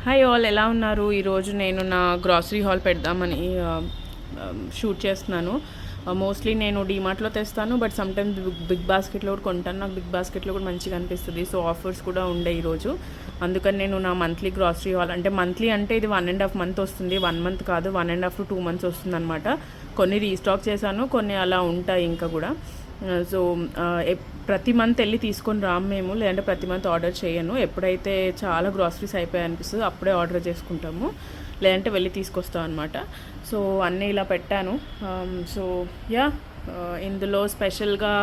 Hi all, ఎలా ఉన్నారు? ఈరోజు నేను నా గ్రాసరీ హాల్ పెడదామని షూట్ చేస్తున్నాను. మోస్ట్లీ నేను డీమార్ట్లో తెస్తాను, బట్ సమ్టైమ్స్ బిగ్ బాస్కెట్లో కూడా కొంటాను. నాకు బిగ్ బాస్కెట్లో కూడా మంచిగా అనిపిస్తుంది. సో ఆఫర్స్ కూడా ఉండే ఈరోజు. అందుకని నేను నా మంత్లీ గ్రాసరీ హాల్, అంటే మంత్లీ అంటే ఇది 1.5 మంత్ వస్తుంది. 1 మంత్ కాదు, 1.5 to 2 months వస్తుంది అనమాట. కొన్ని రీస్టాక్ చేశాను, కొన్ని అలా ఉంటాయి ఇంకా కూడా. సో ప్రతి మంత్ వెళ్ళి తీసుకొని రాము మేము, లేదంటే ప్రతి మంత్ ఆర్డర్ చేయను. ఎప్పుడైతే చాలా గ్రాసరీస్ అయిపోయాయి అనిపిస్తుంది అప్పుడే ఆర్డర్ చేసుకుంటాము, లేదంటే వెళ్ళి తీసుకొస్తాం అనమాట. సో అన్నీ ఇలా పెట్టాను. సో యా, ఇందులో స్పెషల్గా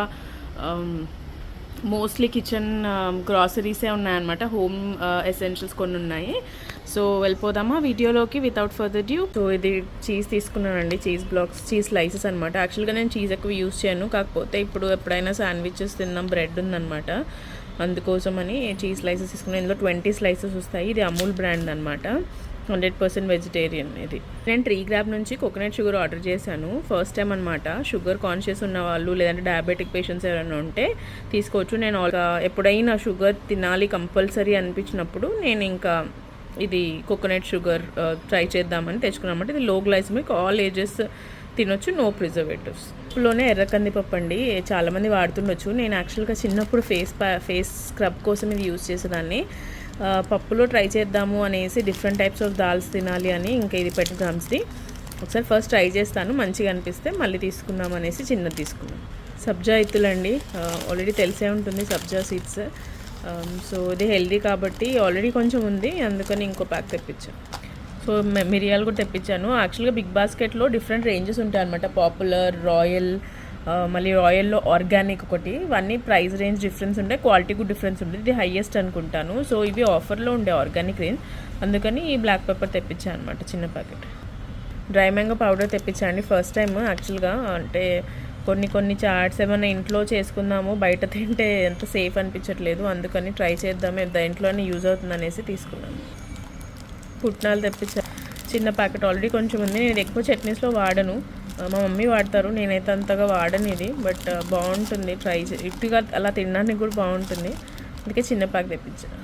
మోస్ట్లీ కిచెన్ గ్రాసరీసే ఉన్నాయన్నమాట. హోమ్ ఎసెన్షియల్స్ కొన్ని ఉన్నాయి. సో వెళ్ళిపోదామా వీడియోలోకి వితౌట్ ఫర్దర్ డ్యూ. సో ఇది చీజ్ తీసుకున్నానండి, చీజ్ బ్లాక్స్, చీజ్ స్లైసెస్ అనమాట. యాక్చువల్గా నేను చీజ్ ఎక్కువ యూస్ చేయను, కాకపోతే ఇప్పుడు ఎప్పుడైనా శాండ్విచెస్ తిన్నాం, బ్రెడ్ ఉందన్నమాట, అందుకోసమని చీజ్ స్లైసెస్ తీసుకున్నాను. ఇందులో 20 స్లైసెస్ వస్తాయి. ఇది అమూల్ బ్రాండ్ అనమాట, 100% వెజిటేరియన్. ఇది నేను ట్రీ గ్రాబ్ నుంచి కోకోనట్ షుగర్ ఆర్డర్ చేశాను. ఫస్ట్ టైం అనమాట. షుగర్ కాన్షియస్ ఉన్న వాళ్ళు, లేదంటే డయాబెటిక్ పేషెంట్స్ ఎవరైనా ఉంటే తీసుకోవచ్చు. నేను ఎప్పుడైనా షుగర్ తినాలి కంపల్సరీ అనిపించినప్పుడు నేను ఇంకా ఇది కోకోనట్ షుగర్ ట్రై చేద్దామని తెచ్చుకున్నామంటే. ఇది లో గ్లైసెమిక్, ఆల్ ఏజెస్ తినొచ్చు, నో ప్రిజర్వేటివ్స్. లోనే ఎర్ర కందిపప్పు అండి, చాలామంది వాడుతుండొచ్చు. నేను యాక్చువల్గా చిన్నప్పుడు ఫేస్ స్క్రబ్ కోసం ఇది యూజ్ చేసేదాన్ని. పప్పులో ట్రై చేద్దాము అనేసి డిఫరెంట్ టైప్స్ ఆఫ్ దాల్స్ తినాలి అని ఇంకా ఇది 20 grams ఒకసారి ఫస్ట్ ట్రై చేస్తాను, మంచిగా అనిపిస్తే మళ్ళీ తీసుకుందాం అనేసి చిన్నది తీసుకున్నాం. సబ్జా ఇత్తులండి, ఆల్రెడీ తెలిసే ఉంటుంది సబ్జా సీడ్స్. సో ఇది హెల్దీ కాబట్టి ఆల్రెడీ కొంచెం ఉంది, అందుకని ఇంకో ప్యాక్ తెప్పించాను. సో మిరియాలు కూడా తెప్పించాను. యాక్చువల్గా బిగ్ బాస్కెట్లో డిఫరెంట్ రేంజెస్ ఉంటాయి అనమాట. పాపులర్, రాయల్, మళ్ళీ రాయల్లో ఆర్గానిక్ ఒకటి. ఇవన్నీ ప్రైస్ రేంజ్ డిఫరెన్స్ ఉంటాయి, క్వాలిటీ కూడా డిఫరెన్స్ ఉంటుంది. ఇది హైయెస్ట్ అనుకుంటాను. సో ఇవి ఆఫర్లో ఉండే ఆర్గానిక్ రేంజ్, అందుకని ఈ బ్లాక్ పెప్పర్ తెప్పించాను అనమాట, చిన్న ప్యాకెట్. డ్రై మ్యాంగో పౌడర్ తెప్పించండి ఫస్ట్ టైం. యాక్చువల్గా అంటే కొన్ని చాట్స్ ఏమైనా ఇంట్లో చేసుకుందాము, బయట తింటే ఎంత సేఫ్ అనిపించట్లేదు, అందుకని ట్రై చేద్దాము, ఇంట్లోనే యూజ్ అవుతుంది అనేసి తీసుకున్నాను. పుట్నాలు తెప్పించాను, చిన్న ప్యాకెట్. ఆల్రెడీ కొంచెం ఉంది. నేను ఎక్కువ చట్నీస్లో వాడను, మా మమ్మీ వాడతారు, నేనైతే అంతగా వాడను ఇది. బట్ బాగుంటుంది, ట్రై ఇటుగా అలా తినడానికి కూడా బాగుంటుంది, అందుకే చిన్న ప్యాక్ తెప్పించాను.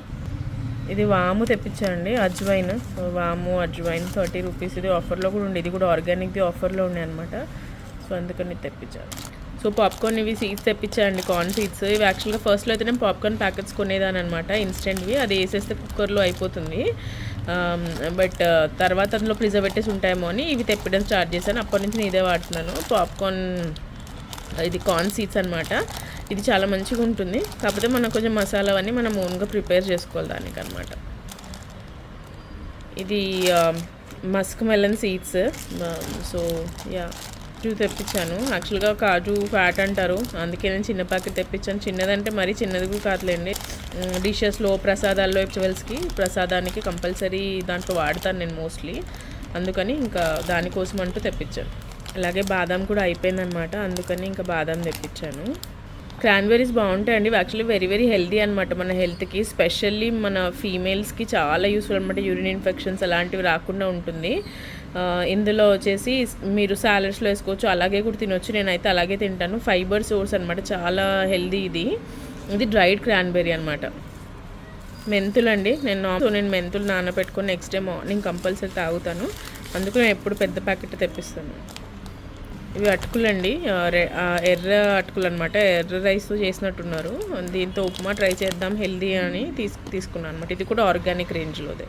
ఇది వాము తెప్పించానండి, అజ్వైన్. వాము అజ్వైన్ 30 rupees. ఇది ఆఫర్లో కూడా ఉండే, ఇది కూడా ఆర్గానిక్ది ఆఫర్లో ఉన్నాయి అనమాట. సో అందుకని తెప్పించాను. సో పాప్కార్న్ ఇవి సీడ్స్ తెప్పించాయండి, కార్న్ సీడ్స్. ఇవి యాక్చువల్గా ఫస్ట్లో అయితే నేను పాప్కార్న్ ప్యాకెట్స్ కొనేదాని అనమాట, ఇన్స్టెంట్వి. అది వేసేస్తే కుక్కర్లో అయిపోతుంది. బట్ తర్వాత అందులో ప్రిజర్వేటివ్స్ ఉంటాయేమో అని ఇవి తెప్పడం స్టార్ట్ చేశాను. అప్పటి నుంచి నేను ఇదే వాడుతున్నాను. పాప్కార్న్, ఇది కార్న్ సీడ్స్ అనమాట. ఇది చాలా మంచిగా ఉంటుంది, కాకపోతే మనం కొంచెం మసాలా అవన్నీ మనం ఓన్గా ప్రిపేర్ చేసుకోవాలి దానికి అనమాట. ఇది Musk melon seeds. So yeah, తెప్పించాను. యాక్చువల్గా కాజు ఫ్యాట్ అంటారు, అందుకే నేను చిన్న ప్యాకెట్ తెప్పించాను. చిన్నదంటే మరీ చిన్నది కూడా కాదులేండి. డిషెస్లో, ప్రసాదాల్లో, ఫెస్టివల్స్కి ప్రసాదానికి కంపల్సరీ దాంట్లో వాడతాను నేను మోస్ట్లీ, అందుకని ఇంకా దానికోసం అంటూ తెప్పించాను. అలాగే బాదం కూడా అయిపోయిందనమాట, అందుకని ఇంకా బాదం తెప్పించాను. క్రాన్బెర్రీస్ బాగుంటాయండి, యాక్చువల్లీ వెరీ వెరీ హెల్దీ అనమాట మన హెల్త్కి. స్పెషల్లీ మన ఫీమేల్స్కి చాలా యూస్ఫుల్ అనమాట. యూరిన్ ఇన్ఫెక్షన్స్ అలాంటివి రాకుండా ఉంటుంది. ఇందులో వచ్చేసి మీరు సాలడ్స్లో వేసుకోవచ్చు, అలాగే కూడా తినొచ్చు. నేనైతే అలాగే తింటాను. ఫైబర్ సోర్స్ అనమాట, చాలా హెల్దీ ఇది. ఇది డ్రైడ్ క్రాన్బెర్రీ అనమాట. మెంతులు అండి, నేను మెంతులు నానబెట్టుకొని నెక్స్ట్ డే మార్నింగ్ కంపల్సరీ తాగుతాను, అందుకు నేను ఎప్పుడు పెద్ద ప్యాకెట్ తెప్పిస్తాను. ఇవి అటుకులు అండి, ఎర్ర అటుకులు అనమాట. ఎర్ర రైస్తో చేసినట్టున్నారు. దీంతో ఉప్మా ట్రై చేద్దాం హెల్దీ అని తీసుకున్నాను అనమాట. ఇది కూడా ఆర్గానిక్ రేంజ్లోదే.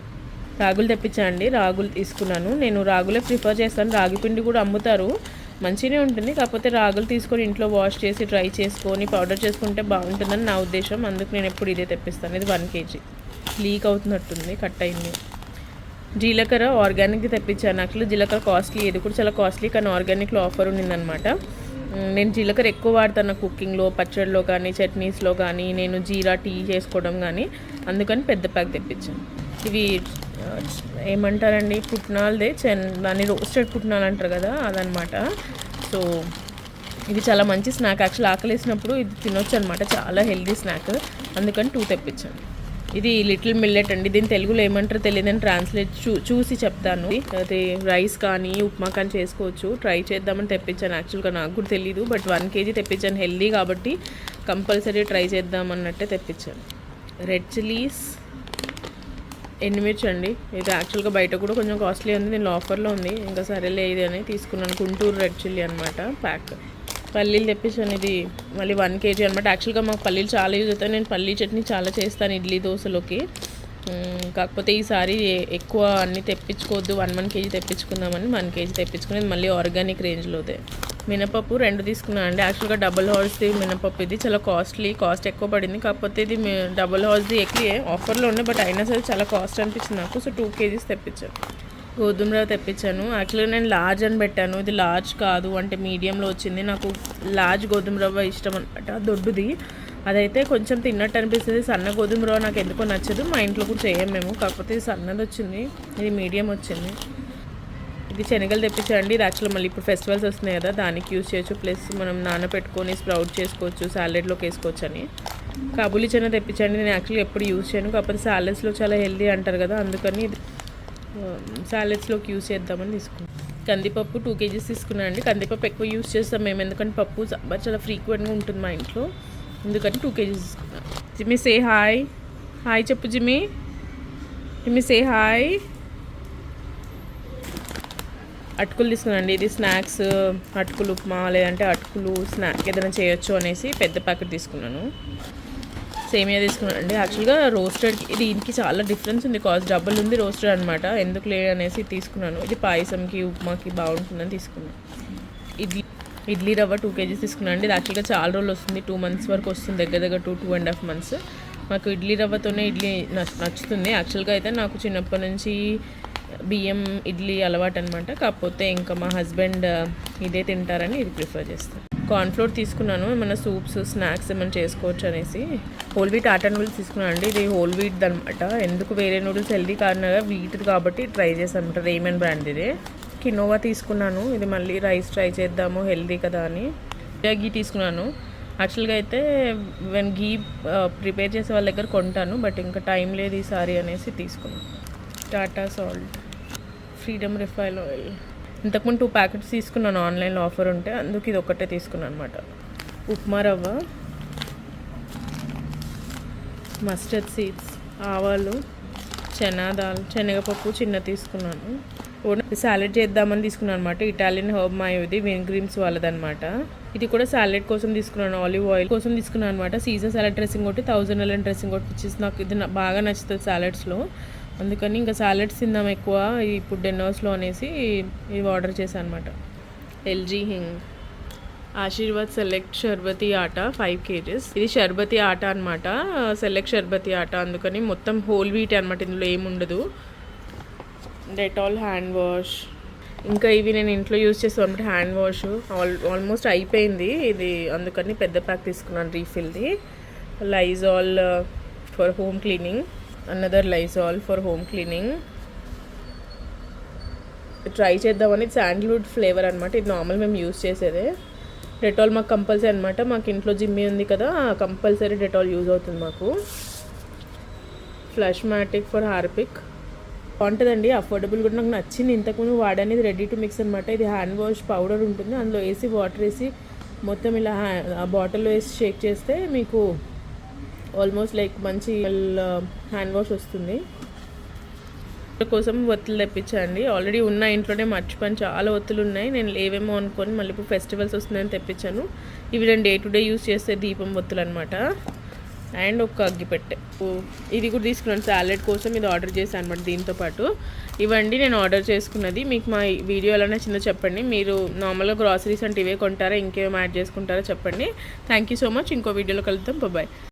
రాగులు తెప్పించండి, రాగులు తీసుకున్నాను. నేను రాగులే ప్రిఫర్ చేస్తాను. రాగి పిండి కూడా అమ్ముతారు, మంచిగానే ఉంటుంది. కాకపోతే రాగులు తీసుకొని ఇంట్లో వాష్ చేసి డ్రై చేసుకొని పౌడర్ చేసుకుంటే బాగుంటుందని నా ఉద్దేశం, అందుకు నేను ఎప్పుడు ఇదే తెప్పిస్తాను. ఇది 1 kg. లీక్ అవుతున్నట్టుంది, కట్ అయింది. జీలకర్ర ఆర్గానిక్ది తెప్పించాను. యాక్చువల్లీ జీలకర్ర కాస్ట్లీ, ఇది కూడా చాలా కాస్ట్లీ, కానీ ఆర్గానిక్లో ఆఫర్ ఉండిందనమాట. నేను జీలకర్ర ఎక్కువ వాడతాను కుకింగ్లో, పచ్చడిలో కానీ, చట్నీస్లో కానీ, నేను జీరా టీ చేసుకోవడం కానీ, అందుకని పెద్ద ప్యాక్ తెప్పించాను. ఇవి ఏమంటారండి, పుట్నాలదే, దాన్ని రోస్టెడ్ పుట్నాలు అంటారు కదా, అదనమాట. సో ఇది చాలా మంచి స్నాక్. యాక్చువల్ ఆకలేసినప్పుడు ఇది తినొచ్చు అనమాట, చాలా హెల్దీ స్నాక్, అందుకని 2 తెప్పించాను. ఇది లిటిల్ మిల్లెట్ అండి, దీని తెలుగులో ఏమంటారో తెలియదని ట్రాన్స్లేట్ చూసి చెప్తాను. అది రైస్ కానీ ఉప్మా కానీ చేసుకోవచ్చు, ట్రై చేద్దామని తెప్పించాను. యాక్చువల్గా నాకు కూడా తెలీదు, బట్ 1 kg తెప్పించాను. హెల్దీ కాబట్టి కంపల్సరీ ట్రై చేద్దామన్నట్టే తెప్పించాను. రెడ్ చిల్లీస్, ఎండుమిర్చి అండి. ఇది యాక్చువల్గా బయట కూడా కొంచెం కాస్ట్లీ ఉంది, దీనిలో ఆఫర్లో ఉంది. ఇంకా సరేలే ఇది అని తీసుకున్నాను. గుంటూరు రెడ్ చిల్లీ అనమాట ప్యాక్. పల్లీలు తెప్పించాను. ఇది మళ్ళీ 1 kg అనమాట. యాక్చువల్గా మాకు పల్లీలు చాలా యూజ్ అవుతాయి. నేను పల్లీ చట్నీ చాలా చేస్తాను ఇడ్లీ దోశలోకి. కాకపోతే ఈసారి ఎక్కువ అన్నీ తెప్పించుకోవద్దు, 1 kg తెప్పించుకుందామని 1 kg తెప్పించుకునేది మళ్ళీ ఆర్గానిక్ రేంజ్లోదే. మినపప్పు 2 తీసుకున్నాను అండి. యాక్చువల్గా డబుల్ హార్స్ది మినపప్పు, ఇది చాలా కాస్ట్ ఎక్కువ పడింది. కాకపోతే ఇది డబుల్ హార్స్ది ఎక్కువ ఆఫర్లో ఉన్నాయి, బట్ అయినా సరే చాలా కాస్ట్ అనిపించింది నాకు. సో 2 kgs తెప్పించాను. గోధుమ రవ్వ తెప్పించాను. యాక్చువల్గా నేను లార్జ్ అని పెట్టాను, ఇది లార్జ్ కాదు, అంటే మీడియంలో వచ్చింది. నాకు లార్జ్ గోధుమ రవ్వ ఇష్టం అనమాట, దొడ్డుది. అదైతే కొంచెం తిన్నట్టు అనిపిస్తుంది. సన్న గోధుమ రవ్వ నాకు ఎందుకో నచ్చదు, మా ఇంట్లో కూడా చేయం మేము. కాకపోతే ఇది సన్నది వచ్చింది, ఇది మీడియం వచ్చింది. ఇది శనగలు తెప్పించండి. ఇది యాక్చువల్గా మళ్ళీ ఇప్పుడు ఫెస్టివల్స్ వస్తున్నాయి కదా, దానికి యూజ్ చేయొచ్చు. ప్లస్ మనం నానబెట్టుకొని స్ప్రౌట్ చేసుకోవచ్చు, సాలెడ్లోకి వేసుకోవచ్చు అని. కాబూలీ చెన తెప్పించండి. నేను యాక్చువల్గా ఎప్పుడు యూజ్ చేయను, కాకపోతే సాలెడ్స్లో చాలా హెల్దీ అంటారు కదా, అందుకని సాలెడ్స్లోకి యూజ్ చేద్దామని తీసుకున్నాను. కందిపప్పు 2 kgs తీసుకున్నాను అండి. కందిపప్పు ఎక్కువ యూజ్ చేస్తాం మేము, ఎందుకంటే పప్పు సాంబార్ చాలా ఫ్రీక్వెంట్గా ఉంటుంది మా ఇంట్లో, ఎందుకంటే 2 kgs తీసుకున్నాను. జిమ్మి సే హాయ్. హాయ్ చెప్పు జిమ్మి. జిమ్మి సే హాయ్. అటుకులు తీసుకున్నాండి. ఇది స్నాక్స్, అటుకులు ఉప్మా లేదంటే అటుకులు స్నాక్ ఏదైనా చేయొచ్చు అనేసి పెద్ద ప్యాకెట్ తీసుకున్నాను. సేమియా తీసుకున్నాను అండి. యాక్చువల్గా రోస్టెడ్కి దీనికి చాలా డిఫరెన్స్ ఉంది, కాస్ట్ డబుల్ ఉంది రోస్టెడ్ అనమాట. ఎందుకు లేదు అనేసి తీసుకున్నాను. ఇది పాయసంకి ఉప్మాకి బాగుంటుందని తీసుకున్నాను. ఇడ్లీ రవ్వ 2 kgs తీసుకున్నాను అండి. ఇది యాక్చువల్గా చాలా రోజులు వస్తుంది, 2 months వరకు వస్తుంది, దగ్గర 2.5 months. మాకు ఇడ్లీ రవ్వతోనే ఇడ్లీ నచ్చుతుంది. యాక్చువల్గా అయితే నాకు చిన్నప్పటి నుంచి బియ్యం ఇడ్లీ అలవాటు అనమాట. కాకపోతే ఇంకా మా హస్బెండ్ ఇదే తింటారని ఇది ప్రిఫర్ చేస్తాను. కార్న్ఫ్లోర్ తీసుకున్నాను, ఏమైనా సూప్స్ స్నాక్స్ ఏమైనా చేసుకోవచ్చు అనేసి. హోల్ వీట్ ఆటా నూడిల్స్ తీసుకున్నాను అండి. ఇది హోల్ వీట్ అనమాట. ఎందుకు వేరే నూడిల్స్ హెల్దీ కారణంగా వీటిది కాబట్టి ట్రై చేశాను అనమాట. రేమన్ బ్రాండ్ ఇది. కినోవా తీసుకున్నాను. ఇది మళ్ళీ రైస్ ట్రై చేద్దాము, హెల్దీ కదా అని. గీ తీసుకున్నాను. యాక్చువల్గా అయితే గీ ప్రిపేర్ చేసే వాళ్ళ దగ్గర కొంటాను, బట్ ఇంకా టైం లేదు ఈసారి అనేసి తీసుకున్నాను. Tata salt, freedom refine oil. ఇంతకుముందు 2 ప్యాకెట్స్ తీసుకున్నాను ఆన్లైన్లో ఆఫర్ ఉంటే, అందుకు ఇది ఒక్కటే తీసుకున్నాను అనమాట. ఉప్మా రవ్వ, మస్టర్డ్ సీడ్స్, ఆవాలు, చనా దాల్, శనగపప్పు చిన్న తీసుకున్నాను. సాలెడ్ చేద్దామని తీసుకున్నాను అనమాట. ఇటాలియన్ హర్బ్ మాయో, ఇది విన్గ్రీమ్స్ వాళ్ళదనమాట. ఇది కూడా సాలెడ్ కోసం తీసుకున్నాను, ఆలివ్ ఆయిల్ కోసం తీసుకున్నాను అనమాట. సీజర్ సాలెడ్ డ్రెస్సింగ్ ఒకటి, 1000 ml డ్రెస్సింగ్ ఒకటి ఇచ్చేసి నాకు ఇది బాగా నచ్చుతుంది సాలెడ్స్లో. అందుకని ఇంకా సాలెడ్స్ తిందాం ఎక్కువ ఇప్పుడు డిన్నర్స్లో అనేసి ఇవి ఆర్డర్ చేశాను అనమాట. LG hinge, Aashirvaad select Sharbati ఆటా 5 kgs. ఇది షర్బతి ఆటా అనమాట, సెలెక్ట్ షర్బతి ఆటా, అందుకని మొత్తం హోల్ వీట్ అనమాట, ఇందులో ఏముండదు. డెటాల్ హ్యాండ్ వాష్, ఇంకా ఇవి నేను ఇంట్లో యూజ్ చేస్తాను అనమాట. హ్యాండ్ వాష్ ఆల్మోస్ట్ అయిపోయింది ఇది, అందుకని పెద్ద ప్యాక్ తీసుకున్నాను రీఫిల్ది. Lizol for home cleaning, another Lizol for home cleaning. Try చేద్దామని శాండల్వుడ్ ఫ్లేవర్ అనమాట. ఇది నార్మల్ మేము యూజ్ చేసేదే. డెటాల్ మాకు కంపల్సరీ అనమాట, మాకు ఇంట్లో జిమ్మి ఉంది కదా, కంపల్సరీ డెటాల్ యూజ్ అవుతుంది మాకు. ఫ్లష్ మ్యాటిక్ ఫర్ హార్పిక్ బాగుంటుందండి, అఫోర్డబుల్ కూడా నాకు నచ్చింది. ఇంతకుముందు వాడనేది రెడీ టు మిక్స్ అనమాట. ఇది హ్యాండ్ వాష్ పౌడర్ ఉంటుంది, అందులో వేసి వాటర్ వేసి మొత్తం ఇలా ఆ బాటిల్లో వేసి షేక్ చేస్తే మీకు ఆల్మోస్ట్ లైక్ మంచి హ్యాండ్ వాష్ వస్తుంది. కోసం ఒత్తులు తెప్పించండి. ఆల్రెడీ ఉన్న ఇంట్లోనే మర్చిపోయాను, చాలా ఒత్తులు ఉన్నాయి. నేను లేవేమో అనుకొని మళ్ళీ ఇప్పుడు ఫెస్టివల్స్ వస్తున్నాయని తెప్పించాను. ఇవి నేను డే టు డే యూస్ చేసే దీపం ఒత్తులు అనమాట. అండ్ ఒక అగ్గిపెట్టె, ఇది కూడా తీసుకున్నాను సాలెడ్ కోసం. ఇది ఆర్డర్ చేశాను అనమాట దీంతోపాటు. ఇవండి నేను ఆర్డర్ చేసుకున్నది. మీకు మా వీడియో ఎలా నచ్చిందో చెప్పండి. మీరు నార్మల్గా గ్రాసరీస్ అంటే ఇవే కొంటారా, ఇంకేం యాడ్ చేసుకుంటారో చెప్పండి. Thank you so much. ఇంకో వీడియోలో కలుద్దాం. బాయ్.